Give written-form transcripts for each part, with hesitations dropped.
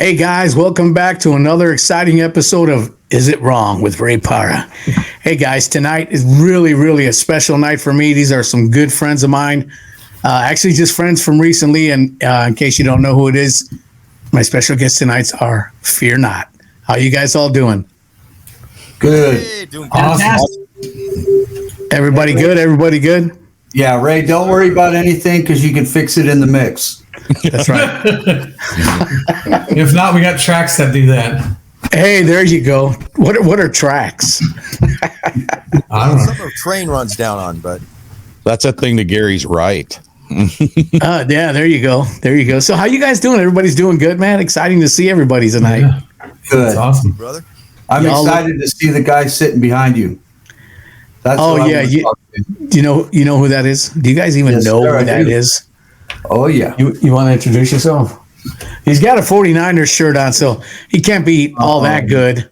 Hey guys, welcome back to another exciting episode of Is It Wrong with Ray Para. Hey guys, tonight is really a special night for me. These are some good friends of mine. Actually, just friends from recently. And in case you don't know who it is, my special guests tonight are Fear Not. How you guys all doing? Good. Hey, doing Awesome. Everybody good? Everybody good? Yeah, Ray, don't worry about anything because you can fix it in the mix. That's right. If not, we got tracks that do that. Hey, there you go. What are tracks? I don't know. Some of train runs down on, but That's a thing that Gary's right. Yeah, there you go. There you go. So how you guys doing? Everybody's doing good, man. Exciting to see everybody tonight. Yeah, Good. that's awesome. brother, I'm Y'all excited to see the guy sitting behind you. That's Oh, who I yeah, wanna you- talk to. Do you know who that is? Do you guys even Yes, know sir, who I that do. is? Oh, yeah. You want to introduce yourself? He's got a 49ers shirt on, so he can't be all that good.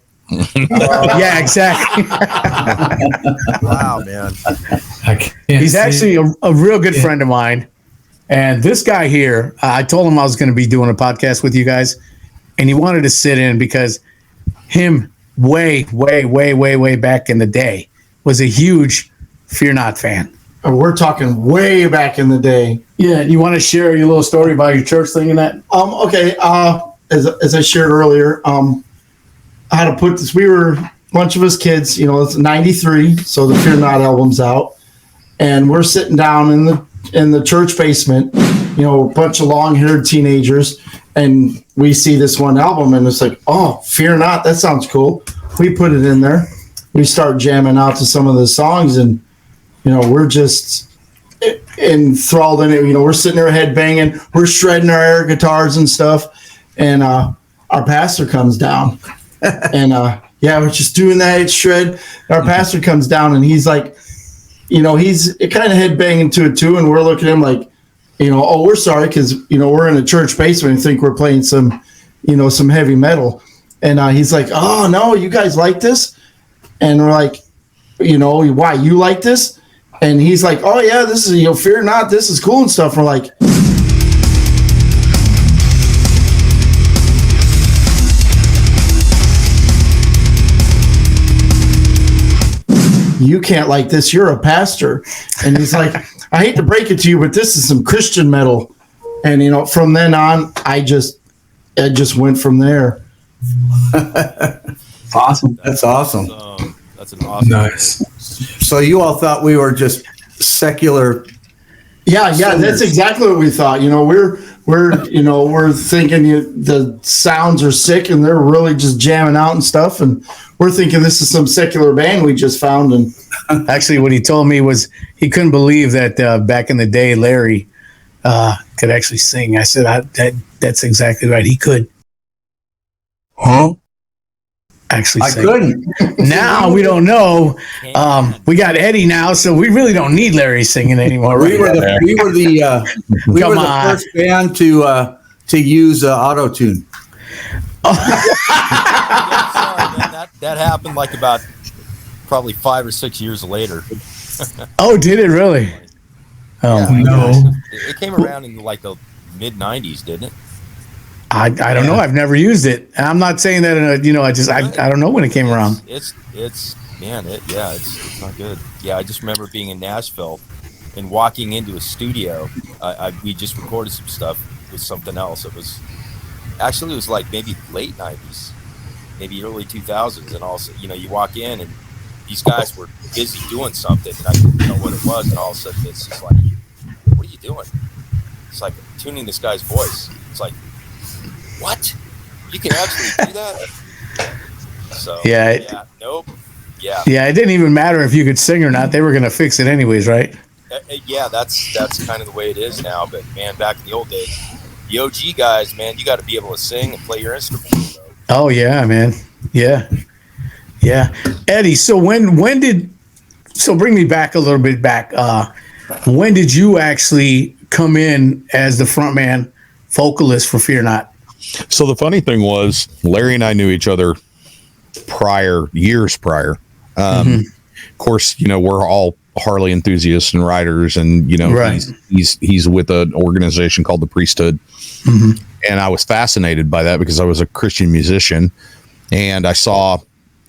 Yeah, exactly. wow, man, I can't He's see actually it. a real good friend of mine. And this guy here, I told him I was going to be doing a podcast with you guys, and he wanted to sit in because him way back in the day was a huge Fear Not fan. We're talking way back in the day. Yeah, you want to share your little story about your church thing and that? Okay. As I shared earlier, how to put this? We were a bunch of us kids. It's '93, so the Fear Not album's out, and we're sitting down in the church basement. A bunch of long-haired teenagers, and we see this one album, and it's like, oh, Fear Not. That sounds cool. We put it in there. We start jamming out to some of the songs, and we're just enthralled in it. We're sitting there head banging, we're shredding our air guitars and stuff, and our pastor comes down, and we're just doing that shred. Our pastor comes down, and he's like, he's kind of head banging to it too, and we're looking at him like, oh, we're sorry because we're in a church basement and think we're playing some heavy metal, and he's like, oh no, you guys like this, and we're like, why you like this? And he's like, oh yeah, this is, Fear Not, this is cool and stuff. We're like, you can't like this, you're a pastor. And he's like, I hate to break it to you, but this is some Christian metal. And from then on, I just went from there. Awesome. That's awesome. that's an awesome. Nice. So you all thought we were just secular. Yeah, that's exactly what we thought. We're thinking the sounds are sick and they're really just jamming out and stuff, and we're thinking this is some secular band we just found. And Actually, what he told me was he couldn't believe that back in the day, Larry could actually sing. I said, that's exactly right. He could. Huh? Actually I sing. couldn't. Now we don't know. We got Eddie now, so we really don't need Larry singing anymore. We Right? were the Come on. first band to use auto tune. Yeah, sorry, man, that happened like about probably 5 or 6 years later. Oh, did it really? Oh, Yeah. No. It came around in like the mid '90s, didn't it? I don't know. I've never used it. And I'm not saying that in I don't know when it came around. It's not good. Yeah, I just remember being in Nashville and walking into a studio. We just recorded some stuff with something else. It was like maybe late '90s, maybe early 2000s, and also you walk in and these guys were busy doing something, and I didn't know what it was, and all of a sudden it's just like, what are you doing? It's like tuning this guy's voice. It's like, what? You can actually do that? So nope. Yeah, Yeah, it didn't even matter if you could sing or not. They were going to fix it anyways, right? Yeah, that's kind of the way it is now. But man, back in the old days, the OG guys, man, you got to be able to sing and play your instrument. So. Oh yeah, man. Yeah. Eddie, so so bring me back a little bit back. When did you actually come in as the frontman vocalist for Fear Not? So the funny thing was, Larry and I knew each other years prior. Of course, we're all Harley enthusiasts and riders, and Right. he's with an organization called the Priesthood, And I was fascinated by that because I was a Christian musician, and I saw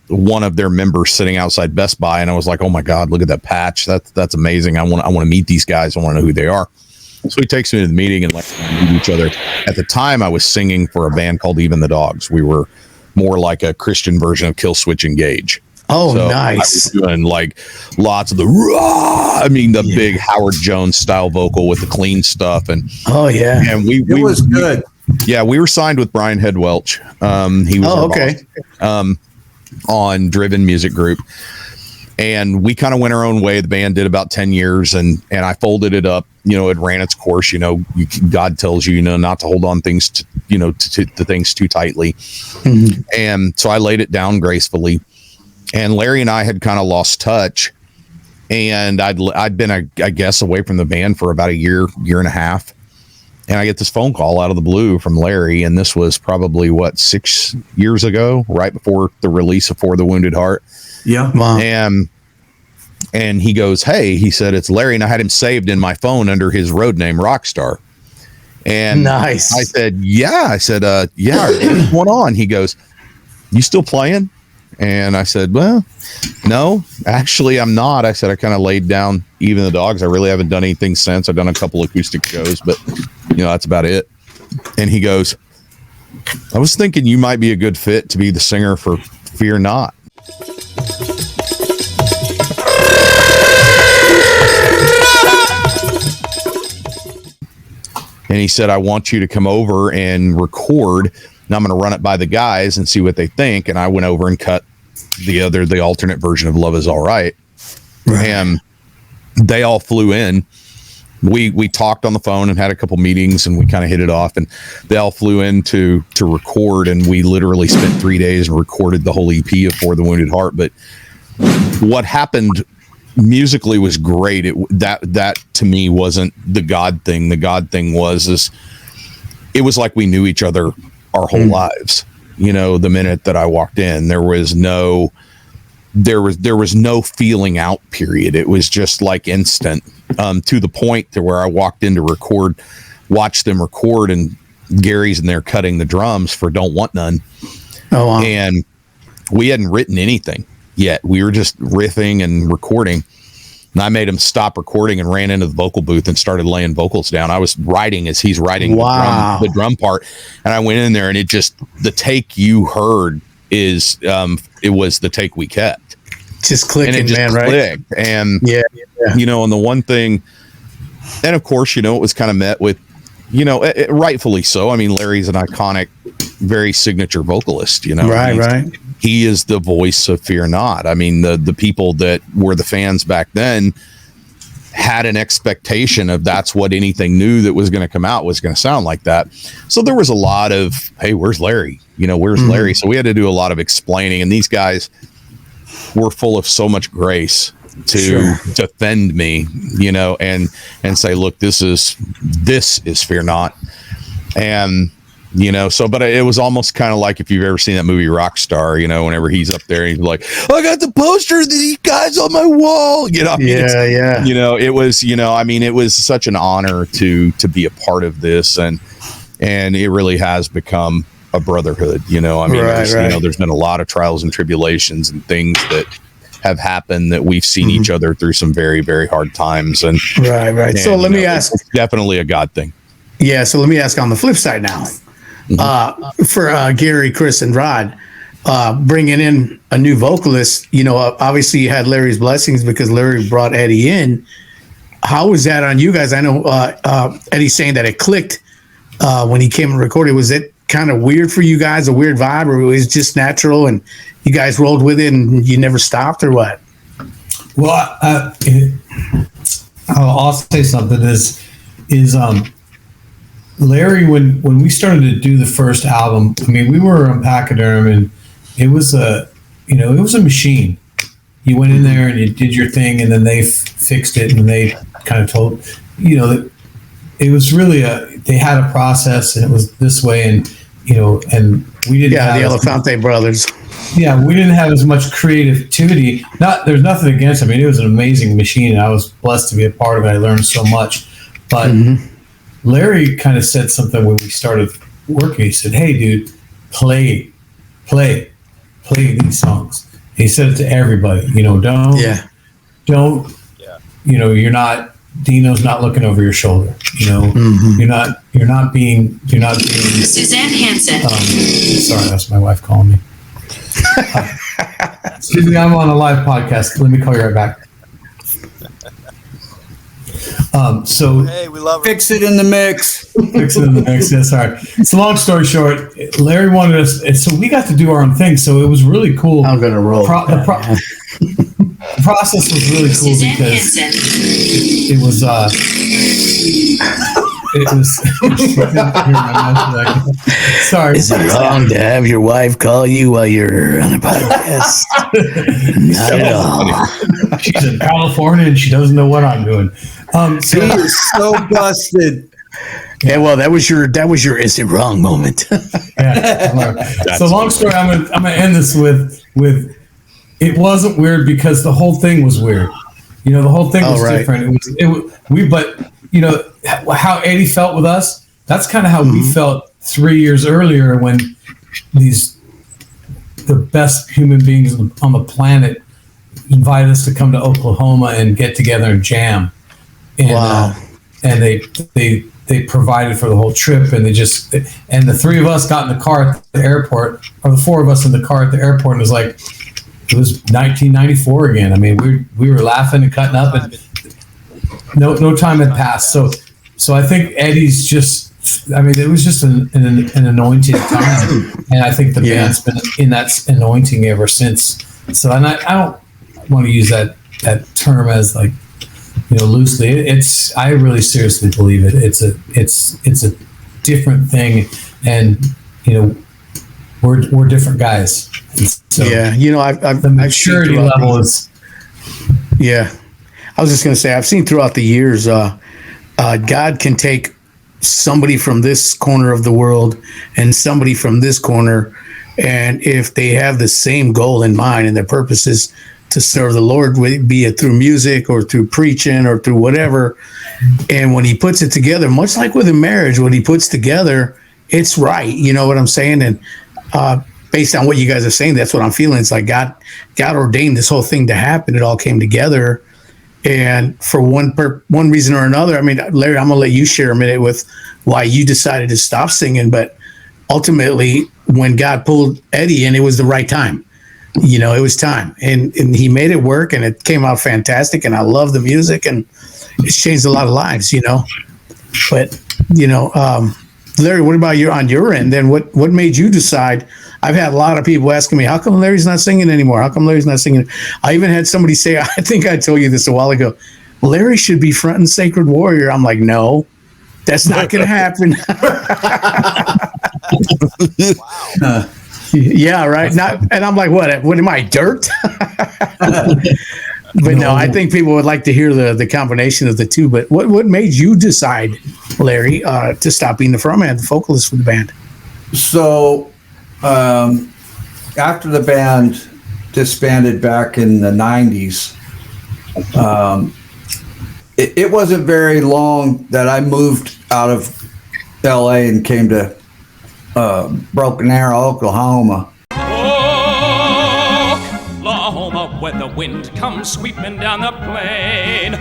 one of their members sitting outside Best Buy, and I was like, oh my God, look at that patch. That's amazing. I want to meet these guys. I want to know who they are. So he takes me to the meeting and lets me meet each other. At the time, I was singing for a band called Even the Dogs. We were more like a Christian version of Kill Switch Engage. Oh, so nice. I was doing like lots of the big Howard Jones style vocal with the clean stuff. And and it was good. We were signed with Brian Head Welch. He was our boss, on Driven Music Group. And we kind of went our own way. The band did about 10 years, and I folded it up. It ran its course. God tells you, not to hold on things to things too tightly. Mm-hmm. And so I laid it down gracefully. And Larry and I had kind of lost touch, and I'd been, I guess, away from the band for about a year and a half. And I get this phone call out of the blue from Larry, and this was probably 6 years ago, right before the release of For the Wounded Heart. Yeah. Wow. And he goes, hey, he said, it's Larry. And I had him saved in my phone under his road name, Rockstar. And nice. I said, yeah. I said, what's going on? He goes, you still playing? And I said, well, no, actually I'm not. I said, I kind of laid down Even the Dogs. I really haven't done anything since. I've done a couple acoustic shows, but that's about it. And he goes, I was thinking you might be a good fit to be the singer for Fear Not. And he said, I want you to come over and record, and I'm going to run it by the guys and see what they think. And I went over and cut the alternate version of Love Is All Right. And they all flew in. We talked on the phone and had a couple meetings, and we kind of hit it off, and they all flew in to record. And we literally spent 3 days and recorded the whole EP of For the Wounded Heart. But what happened musically was great. That to me wasn't the God thing. The God thing was it was like we knew each other our whole lives. The minute that I walked in, there was no feeling out period. It was just like instant, to the point to where I walked in to watch them record, and Gary's in there cutting the drums for Don't Want None. Oh, wow. And we hadn't written anything yet. We were just riffing and recording. And I made him stop recording and ran into the vocal booth and started laying vocals down. I was writing as he's writing the drum part. And I went in there, and the take you heard it was the take we kept. Just clicking, and it just clicked. Right? And, and the one thing, and of course, it was kind of met with, rightfully so. I mean, Larry's an iconic, very signature vocalist, Right. He is the voice of Fear Not. I mean, the people that were the fans back then had an expectation of that's what anything new that was going to come out was going to sound like that. So there was a lot of, hey, where's Larry? Where's Larry? So we had to do a lot of explaining, and these guys were full of so much grace to defend me, and say, look, this is Fear Not. And but it was almost kind of like if you've ever seen that movie Rockstar, whenever he's up there, he's like, I got the poster of these guys on my wall. It was, it was such an honor to be a part of this, and it really has become a brotherhood. There's been a lot of trials and tribulations and things that have happened that we've seen each other through some very, very hard times. And right. So let me ask, it's definitely a God thing. Yeah. So let me ask on the flip side now. For Gary, Chris, and Rod, bringing in a new vocalist, obviously you had Larry's blessings because Larry brought Eddie in. How was that on you guys? I know Eddie's saying that it clicked when he came and recorded. Was it kind of weird for you guys, a weird vibe, or it was just natural and you guys rolled with it and you never stopped, or what? Well, I'll say something is Larry, when we started to do the first album, I mean, we were on Pachyderm, and it was a machine. You went in there and you did your thing, and then they fixed it, and they kind of told, it was really they had a process, and it was this way, and and we didn't. Yeah, the Elefante brothers. Yeah, we didn't have as much creativity. There's nothing against it. I mean, it was an amazing machine, and I was blessed to be a part of it. I learned so much, but. Larry kind of said something when we started working. He said, "Hey, dude, play these songs." And he said it to everybody. Don't, Yeah. Yeah. Dino's not looking over your shoulder. You're not being. Suzanne Hansen. Sorry, that's my wife calling me. Excuse me, I'm on a live podcast. Let me call you right back. So Hey, we love her. Fix it in the mix. fix it in the mix. Yeah, sorry. So long story short, Larry wanted us, so we got to do our own thing. So it was really cool. I'm gonna roll. The process was really cool Suzanne because Hansen. it was sorry. Is it wrong to have your wife call you while you're on a podcast? Not at all. She's in California and she doesn't know what I'm doing. He is so busted. Yeah, well, that was your is it wrong moment. Yeah. So long story, I'm gonna end this with it wasn't weird because the whole thing was weird. The whole thing was right. different. But how Eddie felt with us, that's kind of how we felt 3 years earlier when the best human beings on the planet invited us to come to Oklahoma and get together and jam. And, Wow. And they provided for the whole trip, and the three of us got in the car at the airport, or the four of us in the car at the airport, and it was 1994 again. I mean, we were laughing and cutting up, and no time had passed. So I think Eddie's just, it was just an anointed time, and I think the band's been in that anointing ever since. So, and I don't want to use that term as loosely. I really seriously believe it. It's a different thing, and we're different guys. So Yeah, the maturity level is. Yeah, I was just going to say, I've seen throughout the years, God can take somebody from this corner of the world and somebody from this corner, and if they have the same goal in mind and their purpose is to serve the Lord, be it through music or through preaching or through whatever, and when he puts it together, much like with a marriage, what he puts together, it's right. You know what I'm saying? And based on what you guys are saying, that's what I'm feeling. It's like God ordained this whole thing to happen. It all came together. And for one reason or another, Larry, I'm going to let you share a minute with why you decided to stop singing. But ultimately, when God pulled Eddie in, it was the right time. It was time. And he made it work, and it came out fantastic. And I love the music, and it's changed a lot of lives, But, Larry, what about on your end? Then what made you decide? I've had a lot of people asking me, how come Larry's not singing anymore? How come Larry's not singing? I even had somebody say, I think I told you this a while ago, Larry should be front and sacred warrior. I'm like, no, that's not going to happen. Wow. Yeah, right. And I'm like, what am I, dirt? But no, I think people would like to hear the combination of the two. But what made you decide, Larry, to stop being the frontman, the vocalist for the band? So, after the band disbanded back in the 90s, it wasn't very long that I moved out of LA and came to Broken Arrow, Oklahoma. Oklahoma, where the wind comes sweeping down the plain.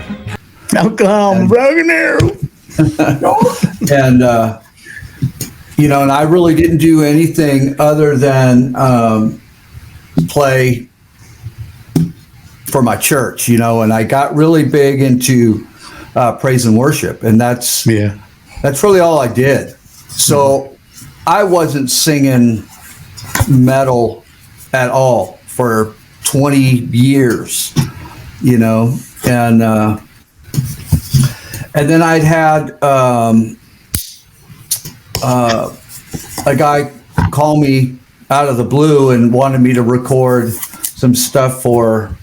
Oklahoma, Broken Arrow. And, and I really didn't do anything other than play for my church, and I got really big into praise and worship, and that's really all I did. So I wasn't singing metal at all for 20 years, and then I'd had a guy call me out of the blue and wanted me to record some stuff for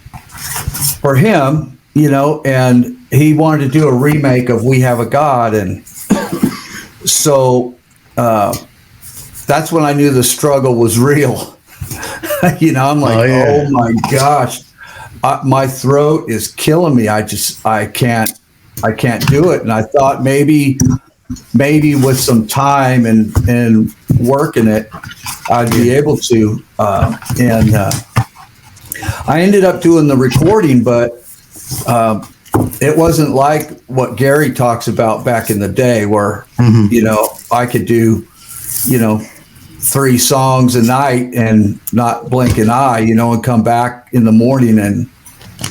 him, and he wanted to do a remake of We Have a God. And so that's when I knew the struggle was real. I'm like, oh my gosh, my throat is killing me. I can't do it. And I thought maybe maybe with some time and working it, I'd be able to. I ended up doing the recording, but it wasn't like what Gary talks about back in the day, where I could do 3 songs a night and not blink an eye, and come back in the morning and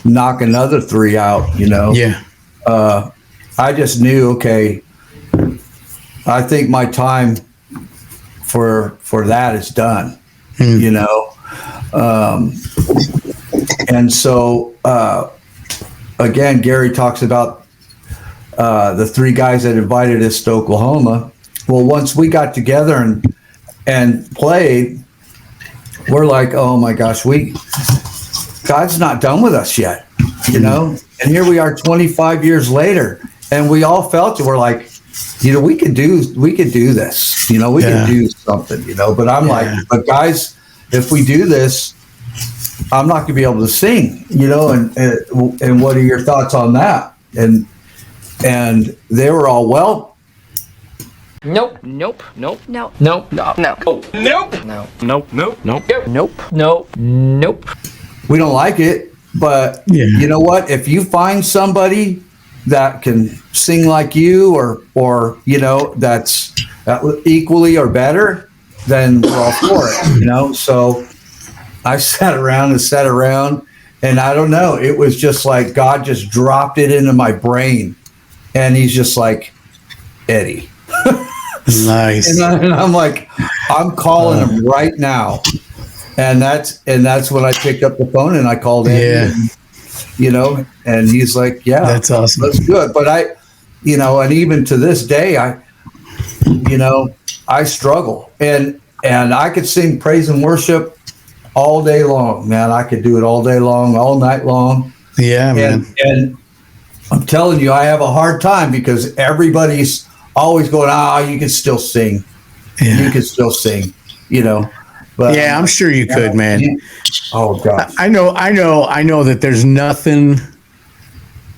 knock another 3 out. Yeah. I just knew, okay, I think my time for that is done. And so again, Gary talks about the 3 guys that invited us to Oklahoma. Well, once we got together and played, we're like, oh my gosh, God's not done with us yet, and here we are 25 years later, and we all felt it. We're like, we could do this, we could do something, but I'm like, but guys, if we do this, I'm not gonna be able to sing, and what are your thoughts on that? And they were all, well, Nope. No. No. No. No. No. Nope. No. Nope. Nope. Nope. Nope. we don't like it, but you know what? If you find somebody that can sing like you, or that's equally or better, then we're all for it. So I sat around, and I don't know. It was just like God just dropped it into my brain, and He's just like, Eddie. Nice. And I'm like, I'm calling him right now. And that's when I picked up the phone and I called Eddie. And, and he's like, yeah, that's awesome. That's good. But and even to this day, I struggle, and I could sing praise and worship all day long, man. I could do it all day long, all night long. Yeah, man. And I'm telling you, I have a hard time because everybody's always going, you can still sing. Yeah. You can still sing, But yeah, I'm sure you could, man. Oh God. I know that there's nothing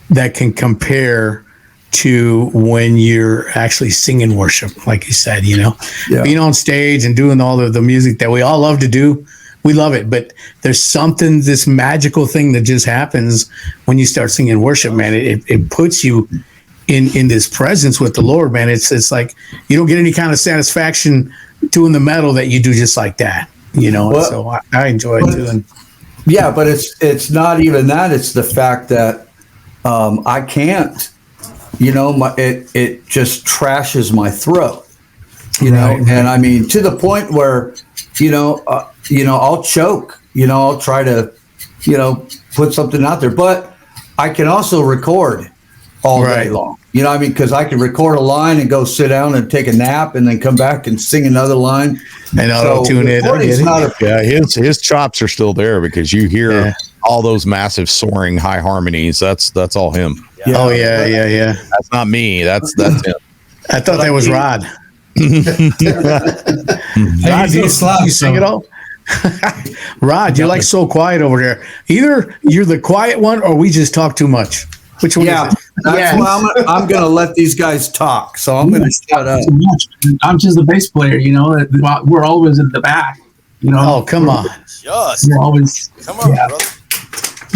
that can compare to when you're actually singing worship, like you said, being on stage and doing all of the music that we all love to do. We love it, but there's something, this magical thing that just happens when you start singing worship, man. It puts you in this presence with the Lord, man. It's like you don't get any kind of satisfaction doing the metal that you do just like that, Well, so I enjoy it too. Yeah, but it's not even that. It's the fact that I can't, it just trashes my throat, Right. And I mean, to the point where, I'll choke, I'll try to, put something out there, but I can also record all day long, because I can record a line and go sit down and take a nap and then come back and sing another line. And auto-tune it. His chops are still there because you hear all those massive soaring high harmonies. That's all him. Yeah. Oh yeah. That's not me. That's him. I thought that was Rod. Rod, do you sing it all? Rod, you're like so quiet over there. Either you're the quiet one or we just talk too much. Which one is it? That's why I'm going to let these guys talk. So I'm going to shut up. I'm just the bass player, we're always in the back, Oh, come on. We're always, Come on, brother.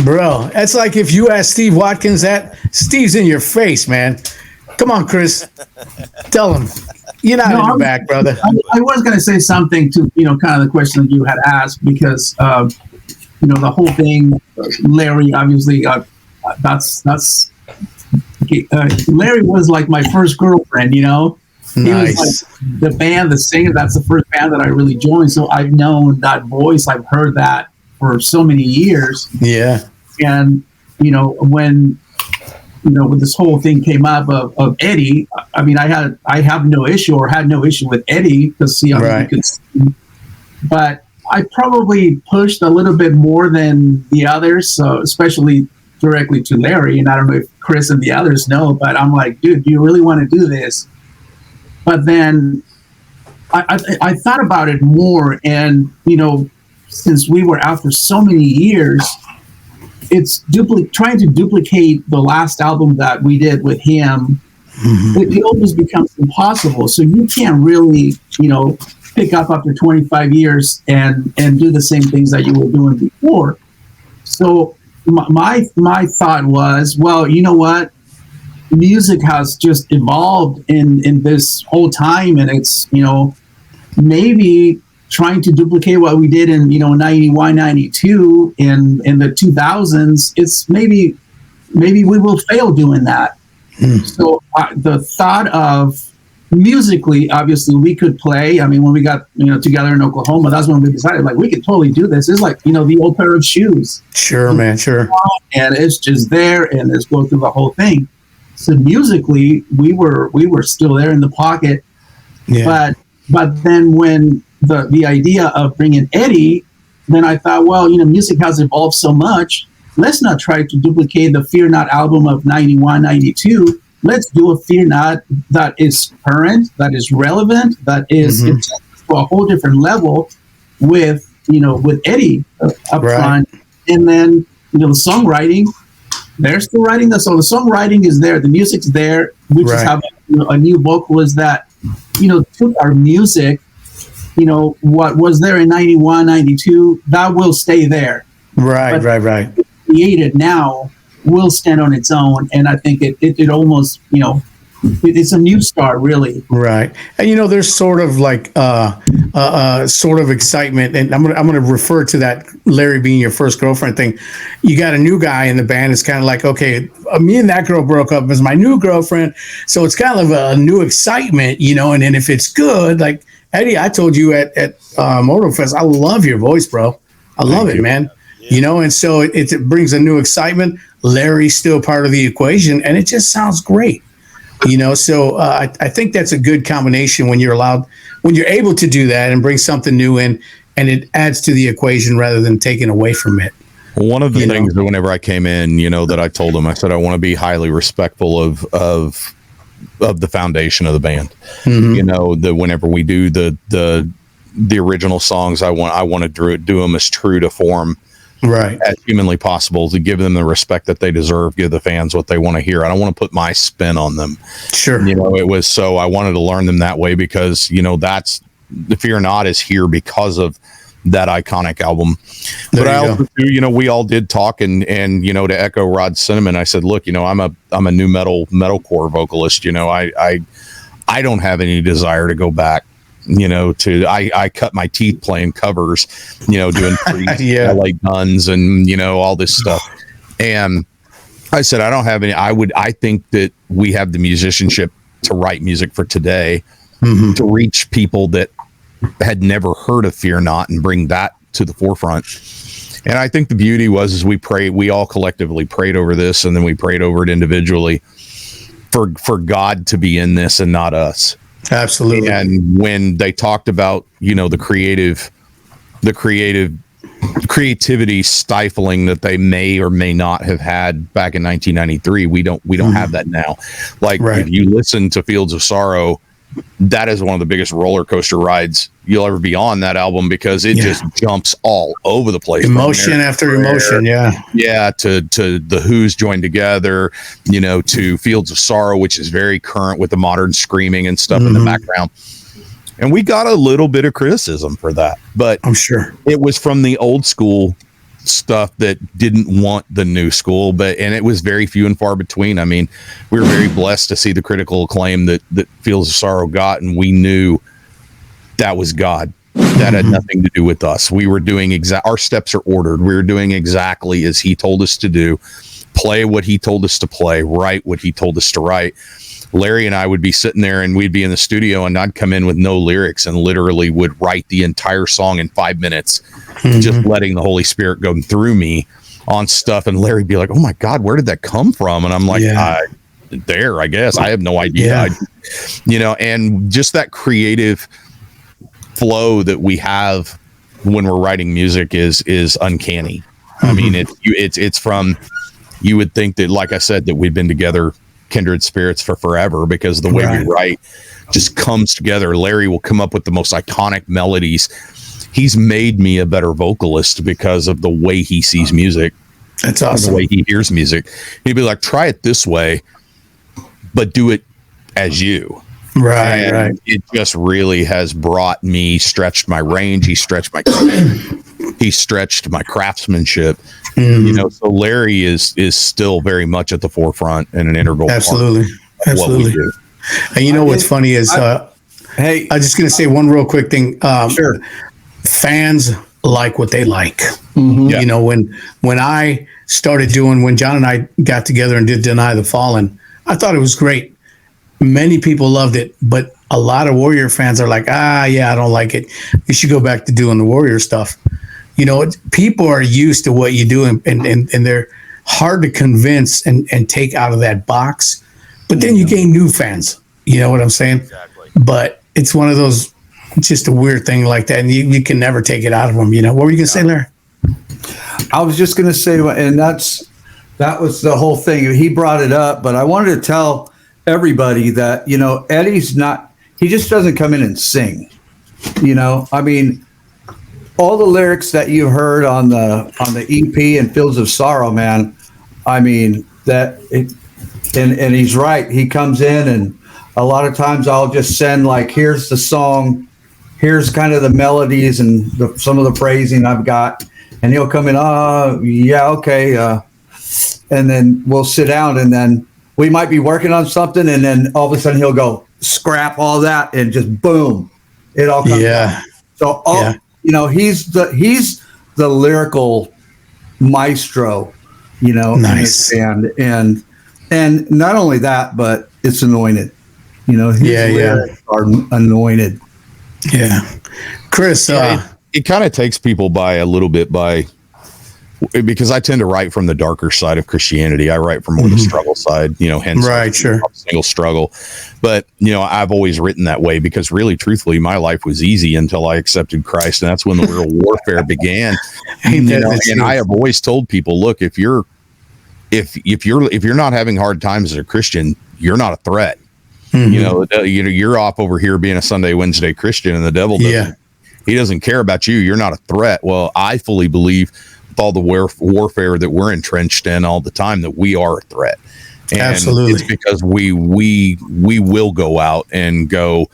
Bro, that's like if you ask Steve Watkins that, Steve's in your face, man. Come on, Chris. Tell him. You're not in the back, brother. I was going to say something to, kind of the question that you had asked because, the whole thing, Larry, obviously, Larry was like my first girlfriend, He Nice. was like the band, the singer, that's the first band that I really joined. So I've known that voice. I've heard that for so many years. Yeah. And, when this whole thing came up of Eddie, I mean, I had no issue with Eddie because he could sing. But I probably pushed a little bit more than the others, so especially directly to Larry. And I don't know if Chris and the others know, but I'm like, dude, do you really want to do this? But then I thought about it more, and since we were out for so many years, it's trying to duplicate the last album that we did with him it almost becomes impossible. So you can't really, pick up after 25 years and do the same things that you were doing before. So my thought was, well, you know what? Music has just evolved in this whole time, and it's, maybe trying to duplicate what we did in 91, 92 in the 2000s. It's maybe we will fail doing that. So the thought of musically, obviously we could play. I mean, when we got together in Oklahoma, that's when we decided, like, we could totally do this. It's like the old pair of shoes. Sure, man, sure. And it's just there, and let's go through the whole thing. So musically, we were still there in the pocket. Yeah. But then when the idea of bringing Eddie, then I thought, well, music has evolved so much. Let's not try to duplicate the Fear Not album of 91, 92. Let's do a Fear Not that is current, that is relevant, that is to a whole different level with Eddie up front. And then, the songwriting, they're still writing that. So the songwriting is there, the music's there. We just have a new vocalist that, took our music, what was there in 91, 92, that will stay there. Right. Created now will stand on its own, and I think it almost it's a new start, really. Right. And there's sort of like sort of excitement, and I'm gonna refer to that Larry being your first girlfriend thing. You got a new guy in the band. It's kind of like, okay, me and that girl broke up as my new girlfriend, so it's kind of a new excitement, and then if it's good, like Eddie, I told you at Motorfest, I love your voice, bro. I love it, man. And so it brings a new excitement. Larry's still part of the equation, and it just sounds great. So I think that's a good combination when you're able to do that and bring something new in, and it adds to the equation rather than taking away from it. Well, one of the things that whenever I came in, that I told him, I said, I want to be highly respectful of the foundation of the band. That whenever we do the original songs, I want to do them as true to form, right, as humanly possible, to give them the respect that they deserve, give the fans what they want to hear. I don't want to put my spin on them. Sure. It was, so I wanted to learn them that way because, that's the Fear Not is here because of that iconic album. But I also do, we all did talk and to echo Rod's sentiment, I said, look, I'm a new metalcore vocalist. I don't have any desire to go back. I cut my teeth playing covers, doing LA Guns and, all this stuff. And I said, I don't have any, I think that we have the musicianship to write music for today, to reach people that had never heard of Fear Not and bring that to the forefront. And I think the beauty was, we all collectively prayed over this, and then we prayed over it individually for God to be in this and not us. Absolutely. And when they talked about, the creativity stifling that they may or may not have had back in 1993, we don't have that now. Like, if you listen to Fields of Sorrow, that is one of the biggest roller coaster rides you'll ever be on that album, because it just jumps all over the place. Emotion after emotion. Yeah. To the Who's joined together, to Fields of Sorrow, which is very current with the modern screaming and stuff in the background. And we got a little bit of criticism for that, but I'm sure it was from the old school stuff that didn't want the new school, and it was very few and far between. I mean, we were very blessed to see the critical acclaim that Fields of Sorrow got, and we knew that was God. That had nothing to do with us. We were doing our steps are ordered. We were doing exactly as he told us to do, play what he told us to play, write what he told us to write. Larry and I would be sitting there and we'd be in the studio, and I'd come in with no lyrics and literally would write the entire song in 5 minutes, just letting the Holy Spirit go through me on stuff. And Larry'd be like, oh my God, where did that come from? And I'm like, there, I guess. I have no idea. And just that creative flow that we have when we're writing music is uncanny. I mean, it's from, you would think that, like I said, that we've been together, kindred spirits for forever, because the way we write just comes together. Larry will come up with the most iconic melodies. He's made me a better vocalist because of the way he sees music. That's awesome. The way he hears music. He'd be like, try it this way, but do it as you. Right, And right. it just really has brought me, stretched my range. He stretched my craftsmanship. You know, so Larry is still very much at the forefront and an integral Absolutely. part of what we do. And you know what's funny is, Hey, I'm just going to say one real quick thing. sure. Fans like what they like. Yeah. You know, when I started doing, when John and I got together and did Deny the Fallen, I thought it was great. Many people loved it, but a lot of Warrior fans are like, yeah, I don't like it. You should go back to doing the Warrior stuff. You know, people are used to what you do, and they're hard to convince and take out of that box. But then you gain new fans. You know what I'm saying? Exactly. But it's one of those, just a weird thing like that, and you can never take it out of them. You know, what were you gonna say, Larry? I was just going to say, and that was the whole thing. He brought it up, but I wanted to tell everybody that, you know, Eddie's not, he just doesn't come in and sing. You know, I mean, all the lyrics that you heard on the EP and Fields of Sorrow, man, I mean, and he's right. He comes in, and a lot of times I'll just send, like, here's the song, here's kind of the melodies and some of the phrasing I've got. And he'll come in, yeah, okay. And then we'll sit down, and then we might be working on something, and then all of a sudden he'll go scrap all that, and just boom, it all comes out. So you know, he's the lyrical maestro, you know, Nice. in his band. And not only that, but it's anointed. You know, his lyrics are anointed. Yeah. Chris, It kind of takes people by a little bit because I tend to write from the darker side of Christianity. I write from more the struggle side, you know, hence Right, sure. single struggle. But, you know, I've always written that way because really, truthfully, my life was easy until I accepted Christ. And that's when the real warfare began. You know, and I have always told people, look, if you're not having hard times as a Christian, you're not a threat. You know, you're off over here being a Sunday, Wednesday Christian, and the devil doesn't. He doesn't care about you. You're not a threat. Well, I fully believe with all the warfare that we're entrenched in all the time that we are a threat. And Absolutely. it's because we will go out and go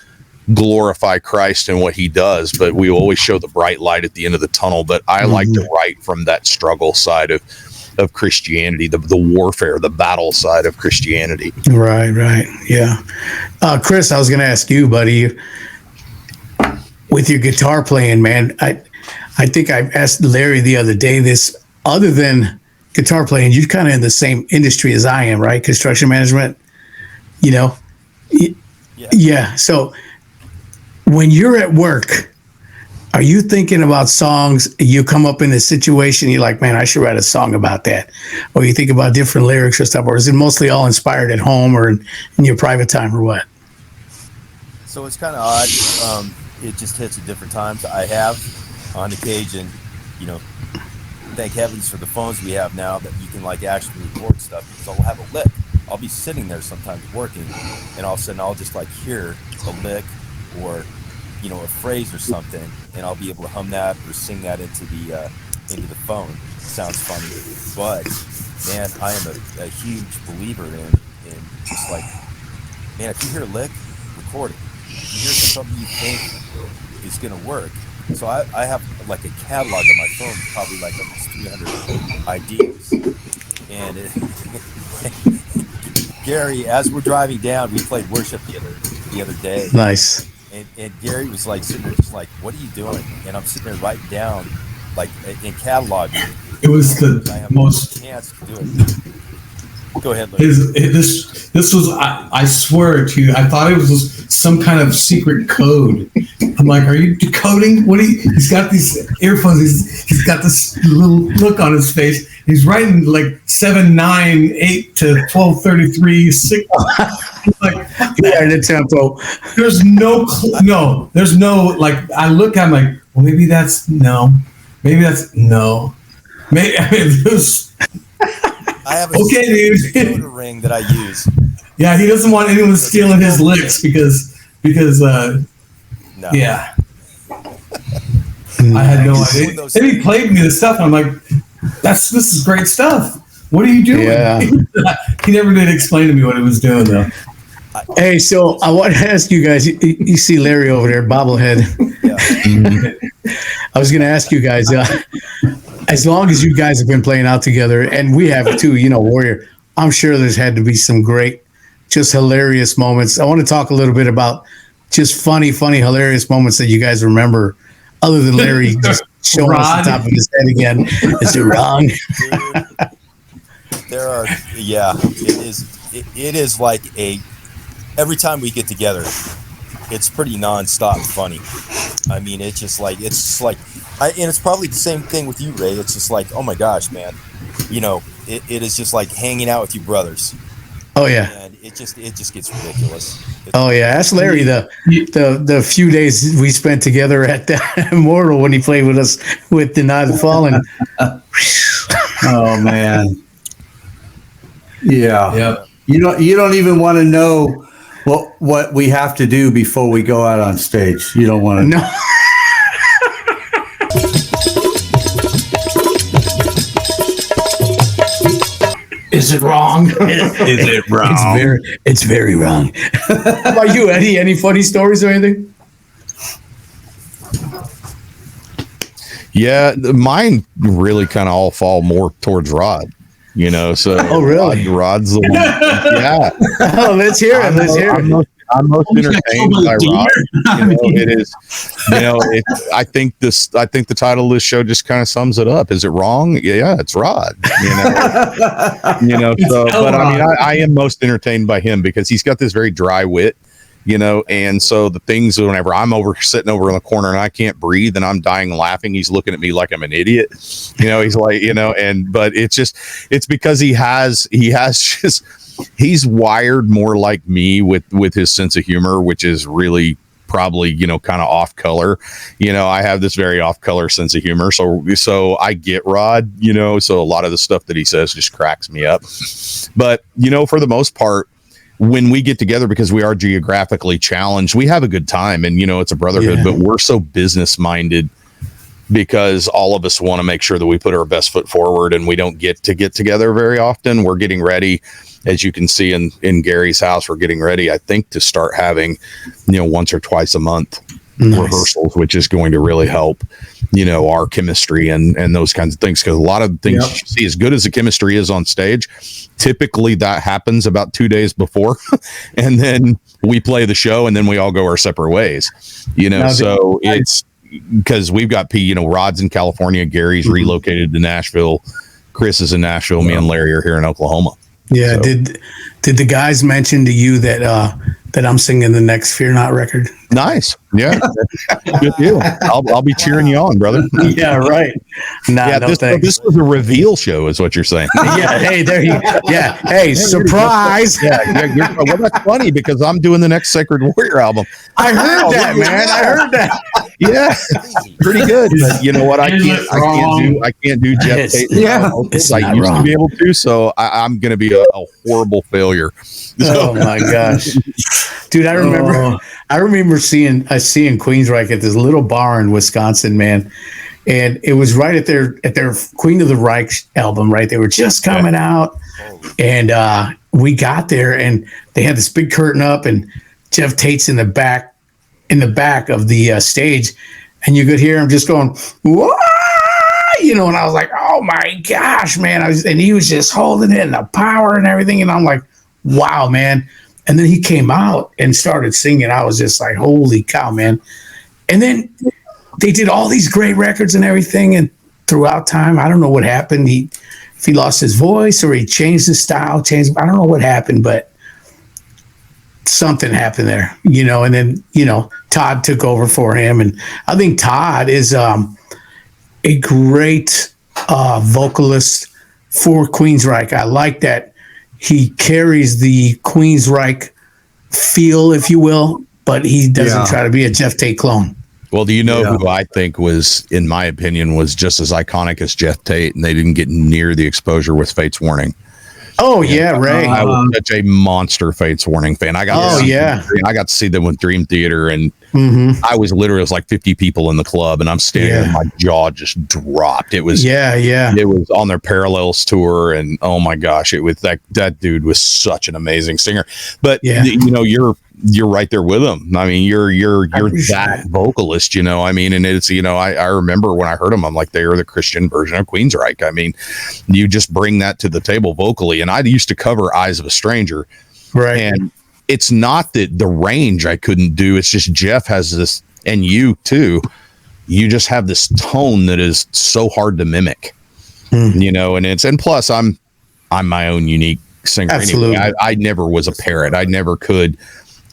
glorify Christ and what he does, but we always show the bright light at the end of the tunnel. But I like to write from that struggle side of Christianity, the warfare, the battle side of Christianity. Right. Yeah. Chris, I was going to ask you, buddy, with your guitar playing, man, I think I asked Larry the other day this, other than guitar playing, you're kind of in the same industry as I am, right? Construction management, you know? Yeah. So when you're at work, are you thinking about songs? You come up in a situation, you're like, man, I should write a song about that. Or you think about different lyrics or stuff, or is it mostly all inspired at home or in your private time or what? So it's kind of odd. It just hits at different times. I have, on occasion, you know, thank heavens for the phones we have now that you can like actually record stuff, because I'll have a lick. I'll be sitting there sometimes working, and all of a sudden I'll just like hear a lick or, you know, a phrase or something, and I'll be able to hum that or sing that into the phone. It sounds funny, but man, I am a huge believer in just like, man, if you hear a lick, record it. If you hear something you think is gonna work. So I have like a catalog on my phone, probably like almost 300 ideas. And Gary, as we're driving down, we played worship the other day. Nice. And Gary was like sitting there just like, what are you doing? And I'm sitting there writing down, like in cataloging. It was the most. Chance to do it. Go ahead, Luke. This was, I swear to you, I thought it was some kind of secret code. I'm like, are you decoding? He's got these earphones. He's got this little look on his face. He's writing like 7, 9, 8 to 12:33, 6. Like, yeah, the tempo. There's there's no, like, I look, I'm like, well, maybe that's no. Maybe, I mean, there's, I have a dude. ring that I use. Yeah, he doesn't want anyone stealing his licks because no. Yeah. I had no idea. And he played me the stuff. And I'm like, this is great stuff. What are you doing? Yeah. He never did explain to me what he was doing though. Hey, so I want to ask you guys. You see Larry over there, bobblehead. Yeah. I was going to ask you guys. As long as you guys have been playing out together, and we have too, Warrior. I'm sure there's had to be some great, just hilarious moments. I want to talk a little bit about just funny, hilarious moments that you guys remember, other than Larry just showing us the top of his head again. Is it wrong? Dude, there are, yeah. It is like every time we get together, it's pretty nonstop funny. I mean, it's just like, and it's probably the same thing with you, Ray. It's just like, oh my gosh, man, it is just like hanging out with you brothers. Oh yeah. And it just gets ridiculous. Oh yeah, ask Larry the few days we spent together at the Immortal when he played with us with Deny the Fallen. Oh man. Yeah. Yep. You don't even want to know what we have to do before we go out on stage. You don't want to. No. Is it wrong? Is it wrong? It's very wrong. How about you, Eddie? Any funny stories or anything? Yeah, mine really kind of all fall more towards Rod. So oh really? Rod's the one. Yeah. Oh, let's hear it. Let's hear it. I'm most entertained by Rod. It is. I think the title of this show just kind of sums it up. Is it wrong? Yeah, it's Rod. So, but I mean, I am most entertained by him because he's got this very dry wit. And so the things, whenever I'm sitting over in the corner and I can't breathe and I'm dying laughing, he's looking at me like I'm an idiot. He's like, but it's because he's wired more like me with his sense of humor, which is really probably, kind of off color. I have this very off color sense of humor. So I get Rod, so a lot of the stuff that he says just cracks me up. But, for the most part, when we get together, because we are geographically challenged, we have a good time, and it's a brotherhood, but we're so business minded because all of us want to make sure that we put our best foot forward, and we don't get together very often. We're getting ready, as you can see in Gary's house, we're getting ready, I think, to start having, once or twice a month rehearsals, which is going to really help, our chemistry and those kinds of things. Because a lot of the things you see, as good as the chemistry is on stage, typically that happens about 2 days before, and then we play the show, and then we all go our separate ways. So it's because we've got Rod's in California, Gary's relocated to Nashville, Chris is in Nashville, me and Larry are here in Oklahoma. Yeah. So. Did the guys mention to you that I'm singing the next Fear Not record? Nice. Yeah. Good deal. I'll be cheering you on, brother. Yeah, right. Nah, no, this was a reveal show, is what you're saying. Yeah. Hey, there you go. Yeah. Hey, surprise. Well, that's funny because I'm doing the next Sacred Warrior album. I heard that, man. I heard that. Yeah. Pretty good. But you know what? I can't do Jeff Tate. Yeah. I used to be able to, so I'm going to be a horrible failure. Oh my gosh. Dude, I remember seeing Queensryche at this little bar in Wisconsin, man. And it was right at their Queen of the Reich album, right? They were just coming out. And we got there and they had this big curtain up and Jeff Tate's in the back of the stage, and you could hear him just going, "Whoa!" And I was like, "Oh my gosh, man." And he was just holding it and the power and everything. And I'm like, wow, man. And then he came out and started singing. I was just like, holy cow, man. And then they did all these great records and everything. And throughout time, I don't know what happened. If he lost his voice or he changed his style, I don't know what happened, but something happened there, and then, Todd took over for him. And I think Todd is a great vocalist for Queensryche. I like that. He carries the Queensryche feel, if you will, but he doesn't try to be a Jeff Tate clone. Well, do you know who I think was, in my opinion, was just as iconic as Jeff Tate, and they didn't get near the exposure with Fate's Warning? Oh, yeah, Ray. I was such a monster Fate's Warning fan. I got to see them with Dream Theater, and I was literally, it was like 50 people in the club, and I'm standing there, and my jaw just dropped. It was, it was on their Parallels tour, and oh my gosh, it was that dude was such an amazing singer. But you know, you're right there with him. I mean, you're that vocalist, you know. I mean, and it's, you know, I remember when I heard them, I'm like, they are the Christian version of Queensryche. I mean, you just bring that to the table vocally. And I used to cover Eyes of a Stranger, right? And it's not that the range I couldn't do. It's just Jeff has this, and you too. You just have this tone that is so hard to mimic, you know. And plus, I'm my own unique singer. Absolutely. Anyway. I never was a parrot. I never could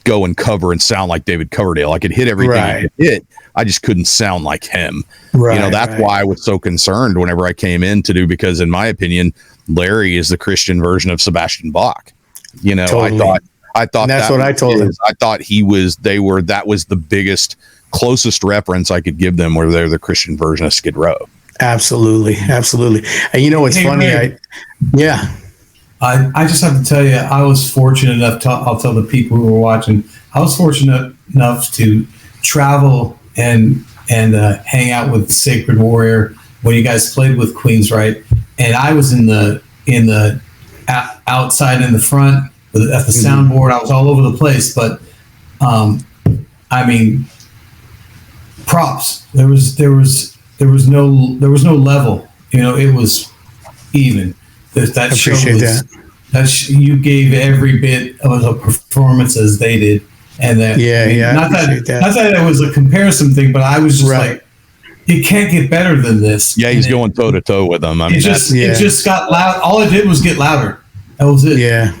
go and cover and sound like David Coverdale. I could hit everything I could hit. I just couldn't sound like him. Right, you know, that's why I was so concerned whenever I came in to do, because in my opinion, Larry is the Christian version of Sebastian Bach. You know, I thought that's what I told him. I thought that was the biggest, closest reference I could give them, where they're the Christian version of Skid Row. Absolutely. And you know, it's funny. Ray, I just have to tell you, I was fortunate enough I'll tell the people who were watching, I was fortunate enough to travel and hang out with Sacred Warrior when you guys played with Queensryche, and I was in the outside in the front at the soundboard. I was all over the place, but I mean, props. There was no level. You know, it was even. That show was, you gave every bit of a performance as they did, and that not that it was a comparison thing, but I was just like, it can't get better than this. Yeah, he's going toe to toe with them. I mean, it just got loud. All it did was get louder. That was it. Yeah.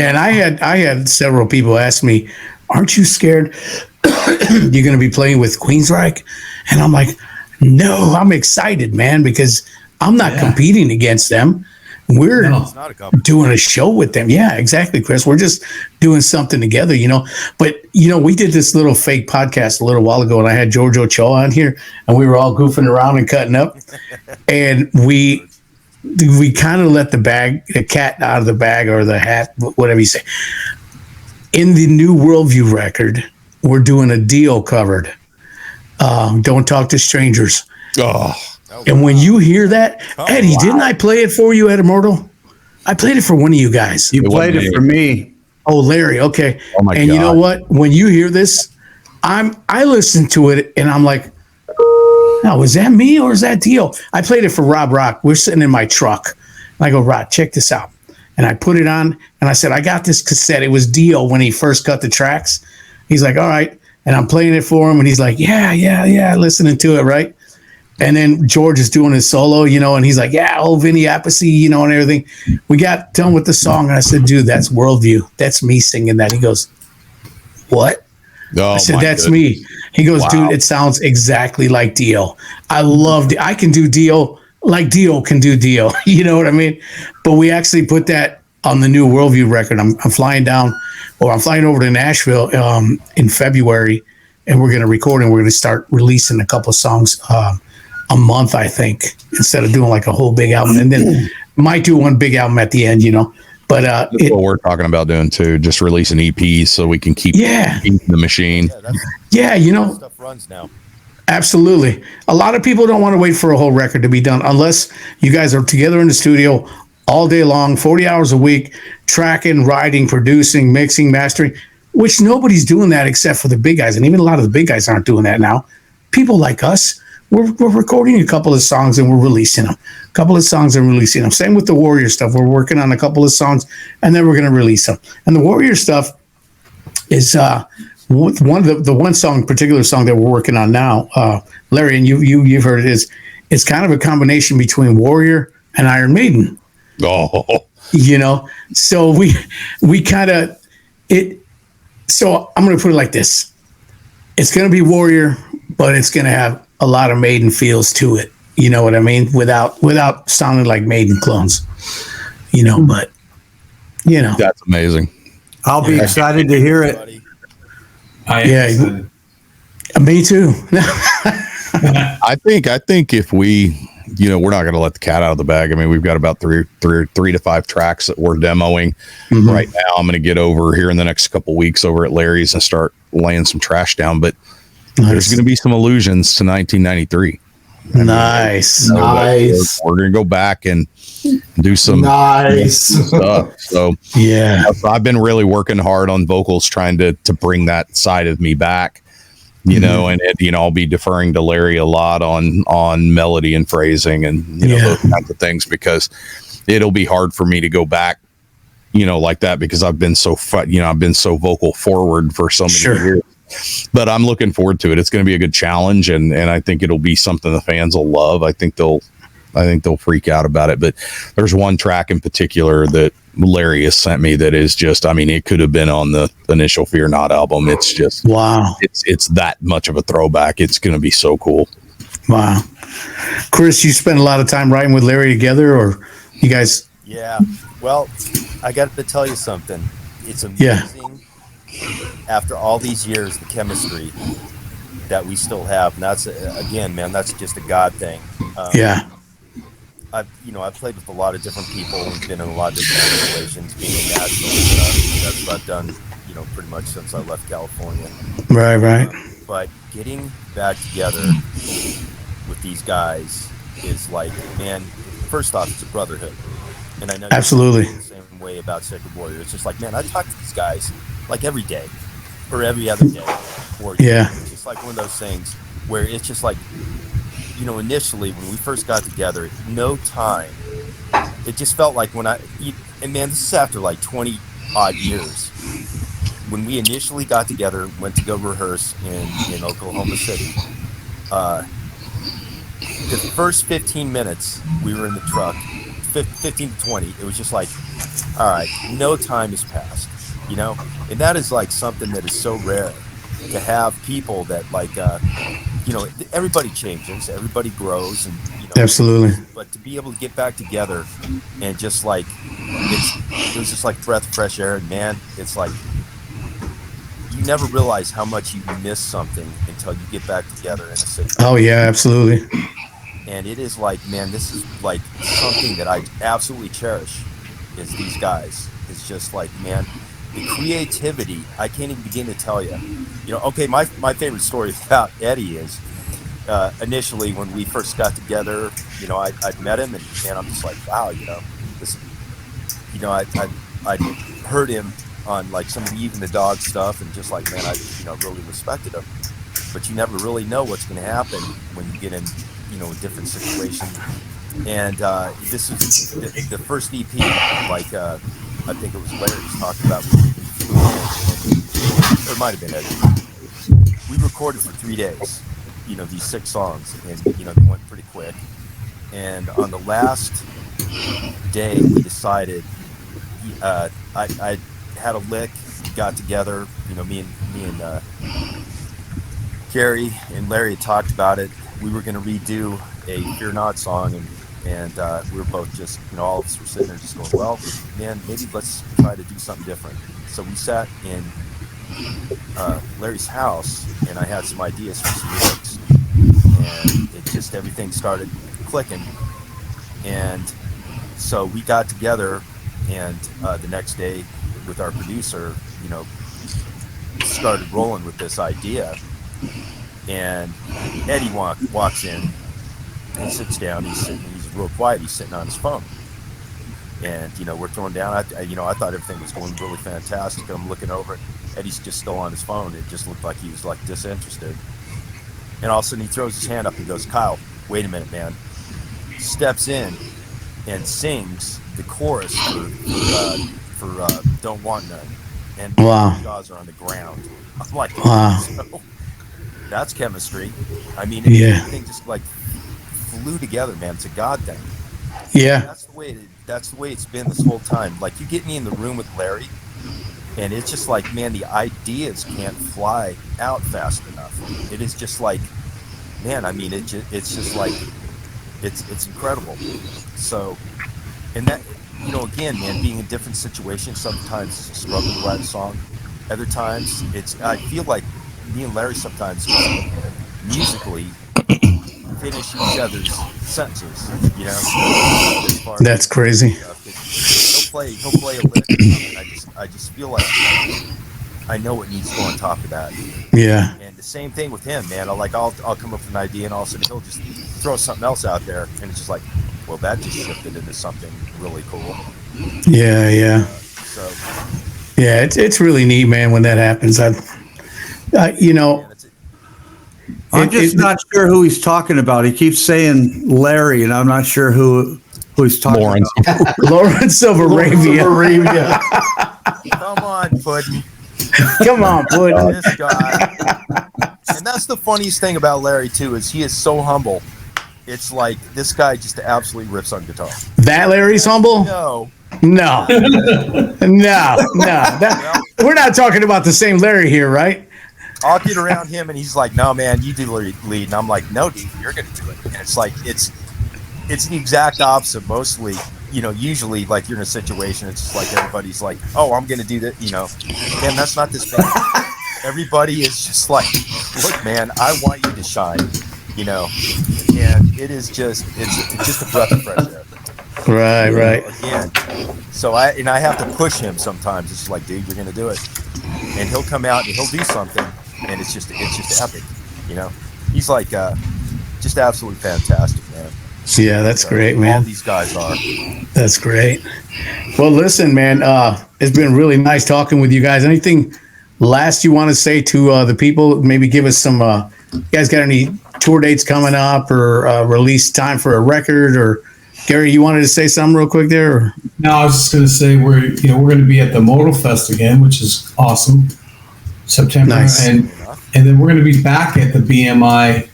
And I had several people ask me, "Aren't you scared you're going to be playing with Queensryche?" And I'm like, "No, I'm excited, man, because I'm not competing against them. We're doing a show with them." Yeah, exactly, Chris. We're just doing something together, you know. But, you know, we did this little fake podcast a little while ago, and I had George Ochoa on here, and we were all goofing around and cutting up. And we kind of let the cat out of the bag, or the hat, whatever you say. In the new Worldview record, we're doing a Dio covered. Don't Talk to Strangers. Oh. And when you hear that, Eddie, didn't I play it for you at Immortal? I played it for one of you guys. You played it for me. Oh, Larry. Okay. Oh my God. And you know what? When you hear this, I listened to it and I'm like, now, is that me or is that Dio? I played it for Rob Rock. We're sitting in my truck. And I go, Rob, check this out. And I put it on and I said, I got this cassette. It was Dio when he first cut the tracks. He's like, all right. And I'm playing it for him. And he's like, yeah, listening to it, right? And then George is doing his solo, you know, and he's like, yeah, old Vinny Appice, you know, and everything. We got done with the song, and I said, dude, that's Worldview. That's me singing that. He goes, what? Oh, I said, that's me. He goes, dude, it sounds exactly like Dio. I can do Dio like Dio can do Dio. You know what I mean? But we actually put that on the new Worldview record. I'm flying over to Nashville in February, and we're going to record, and we're going to start releasing a couple of songs a month, I think, instead of doing like a whole big album, and then might do one big album at the end, you know. But that's what we're talking about doing too, just releasing EPs so we can keep the machine. Yeah, you know, stuff runs now. Absolutely. A lot of people don't want to wait for a whole record to be done unless you guys are together in the studio all day long, 40 hours a week, tracking, writing, producing, mixing, mastering, which nobody's doing that except for the big guys, and even a lot of the big guys aren't doing that now. People like us, we're recording a couple of songs and we're releasing them. Same with the Warrior stuff. We're working on a couple of songs and then we're going to release them. And the Warrior stuff is one of the one particular song that we're working on now. Larry, and you've heard it, it's kind of a combination between Warrior and Iron Maiden. Oh, you know, so we kind of it. So I'm going to put it like this: it's going to be Warrior, but it's going to have a lot of Maiden feels to it. You know what I mean? Without sounding like Maiden clones, you know, but you know. That's amazing. I'll be excited to hear it. Me too. I think if we we're not going to let the cat out of the bag. I mean, we've got about three to five tracks that we're demoing right now. I'm going to get over here in the next couple weeks over at Larry's and start laying some trash down. But there's going to be some allusions to 1993. Nice. We're going to go back and do some stuff. So yeah, I've been really working hard on vocals, trying to bring that side of me back, and I'll be deferring to Larry a lot on melody and phrasing and, those kinds of things, because it'll be hard for me to go back, like that, because I've been so vocal forward for so many years. But I'm looking forward to it. It's going to be a good challenge, and I think it'll be something the fans will love. I think they'll freak out about it. But there's one track in particular that Larry has sent me that is just, I mean, it could have been on the initial Fear Not album. It's just, wow. It's that much of a throwback. It's going to be so cool. Wow. Chris, you spent a lot of time writing with Larry together, or you guys? Yeah. Well, I got to tell you something. It's amazing. After all these years, the chemistry that we still have, and that's, again, man, that's just a God thing. I've played with a lot of different people and been in a lot of different situations, being in Nashville and stuff. That's what I've done, pretty much since I left California. Right. But getting back together with these guys is like, man, first off, it's a brotherhood. And I know absolutely the same way about Sacred Warrior. It's just like, man, I talk to these guys like every day or every other day. Or, it's just like one of those things where it's just like, initially when we first got together, no time, it just felt like and man, this is after like 20 odd years. When we initially got together, went to go rehearse in Oklahoma City, the first 15 minutes we were in the truck, 15 to 20, it was just like, all right, no time has passed, and that is like something that is so rare to have people that like, everybody changes, everybody grows, and absolutely. But to be able to get back together and just like it was just like breath of fresh air, and man, it's like you never realize how much you miss something until you get back together in a city. Oh yeah, absolutely. And it is like, man, this is like something that I absolutely cherish. Is these guys? It's just like, man, the creativity, I can't even begin to tell you. Okay, my favorite story about Eddie is initially when we first got together, I'd met him and I'm just like, wow, this, I'd heard him on like some of the Even the Dog stuff, and just like, man, I really respected him. But you never really know what's going to happen when you get in, a different situation. And this is the first EP, like I think it was Larry's talking about. Or it might have been Eddie. We recorded for 3 days, these 6 songs, and they went pretty quick. And on the last day, we decided. I had a lick, got together. Me and Gary and Larry had talked about it. We were going to redo a Fear Not song, and we were both just, all of us were sitting there just going, well, man, maybe let's try to do something different. So we sat in Larry's house, and I had some ideas for some lyrics, and it just, everything started clicking. And so we got together, and the next day with our producer, started rolling with this idea. And Eddie walks in and sits down. He's real quiet. He's sitting on his phone. And, we're throwing down. I thought everything was going really fantastic. I'm looking over it. Eddie's just still on his phone. It just looked like he was like disinterested. And all of a sudden he throws his hand up and goes, Kyle, wait a minute, man. Steps in and sings the chorus for Don't Want None. And wow. The jaws are on the ground. I'm like, wow. So, that's chemistry. I mean, everything just like flew together, man. It's a God thing. Yeah. That's the way it's been this whole time. Like, you get me in the room with Larry, and it's just like, man, the ideas can't fly out fast enough. It is just like, man, I mean, it's just like, it's incredible. So, and that, again, man, being in different situations, sometimes it's a struggle to write a song. Other times I feel like me and Larry sometimes musically finish each other's sentences. You know, as far as That's crazy. He'll play a lick, and I just feel like I know what needs to go on top of that. Yeah. And the same thing with him, man. I'll come up with an idea, and all of a sudden he'll just throw something else out there, and it's just like, well, that just shifted into something really cool. Yeah. So Yeah, it's really neat, man, when that happens. You know, I'm just not sure who he's talking about. He keeps saying Larry, and I'm not sure who he's talking Lawrence. about. Lawrence of Arabia. Arabia. come on, Puddin'. Come on, Puddin'. This guy. And that's the funniest thing about Larry too, is he is so humble. It's like this guy just absolutely rips on guitar. That Larry's humble? No. No. We're not talking about the same Larry here, right? I'll get around him and he's like, no, man, you do the lead. And I'm like, no, dude, you're going to do it. And it's like, it's the exact opposite. Mostly, you know, usually like you're in a situation, it's just like everybody's like, oh, I'm going to do that. You know, man, that's not this bad. Everybody is just like, look, man, I want you to shine, you know, and it's just a breath of fresh air. Right, right. Again, so I have to push him sometimes. It's just like, dude, you're going to do it. And he'll come out and he'll do something, and it's just epic, you know. He's like just absolutely fantastic, man. Yeah, that's great, man. All these guys are. That's great. Well, listen, man, it's been really nice talking with you guys. Anything last you want to say to the people? Maybe give us some. You guys got any tour dates coming up, or release time for a record? Or Gary, you wanted to say something real quick there? Or? No, I was just going to say we're going to be at the Modal Fest again, which is awesome. September, Nice. and then we're going to be back at the BMI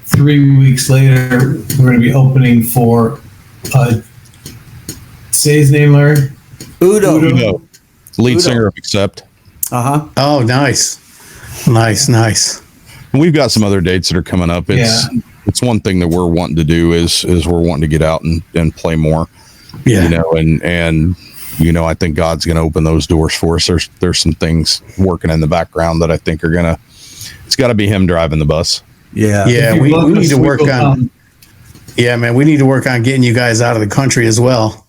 3 weeks later. We're going to be opening for say his name, Larry. Udo. Lead singer of Accept. Oh, nice. And we've got some other dates that are coming up. It's one thing that we're wanting to do is we're wanting to get out and play more. Yeah. You know, and you know, I think God's going to open those doors for us. There's some things working in the background that I think it's got to be him driving the bus. Yeah. Yeah, we need to work on. Yeah, man, we need to work on getting you guys out of the country as well.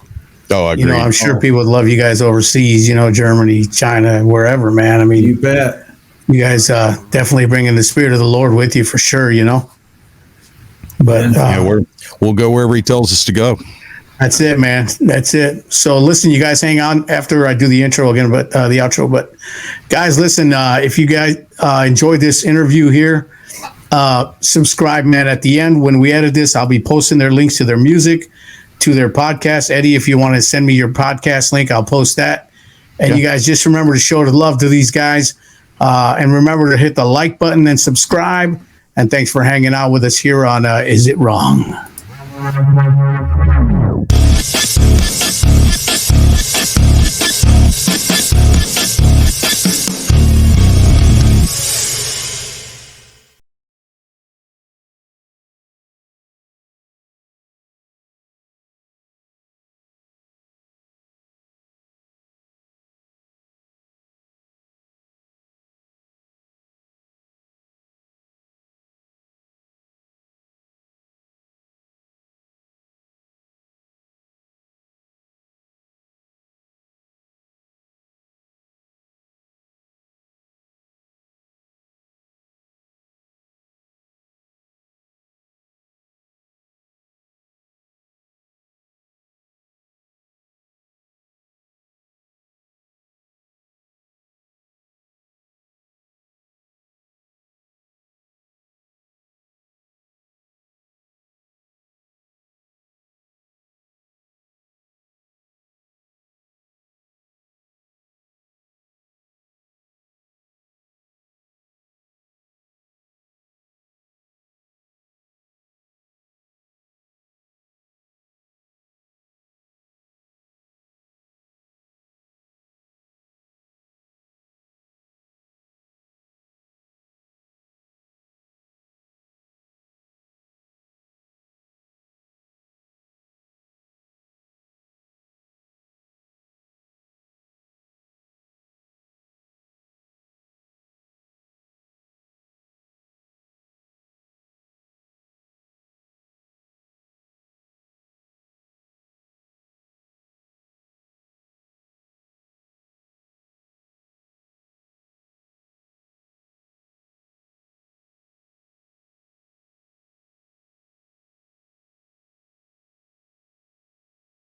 Oh, I agree. You know, I'm sure people would love you guys overseas. You know, Germany, China, wherever, man. I mean, You bet. you guys definitely bringing the spirit of the Lord with you for sure. You know, but we'll go wherever he tells us to go. that's it, man. That's it. So listen, you guys hang on after I do the intro again, but the outro. But guys, listen, if you guys enjoyed this interview here, subscribe, man. At the end, when we edit this, I'll be posting their links to their music, to their podcast. Eddie, if you want to send me your podcast link, I'll post that. And you guys just remember to show the love to these guys. And remember to hit the like button and subscribe. And thanks for hanging out with us here on Is It Wrong?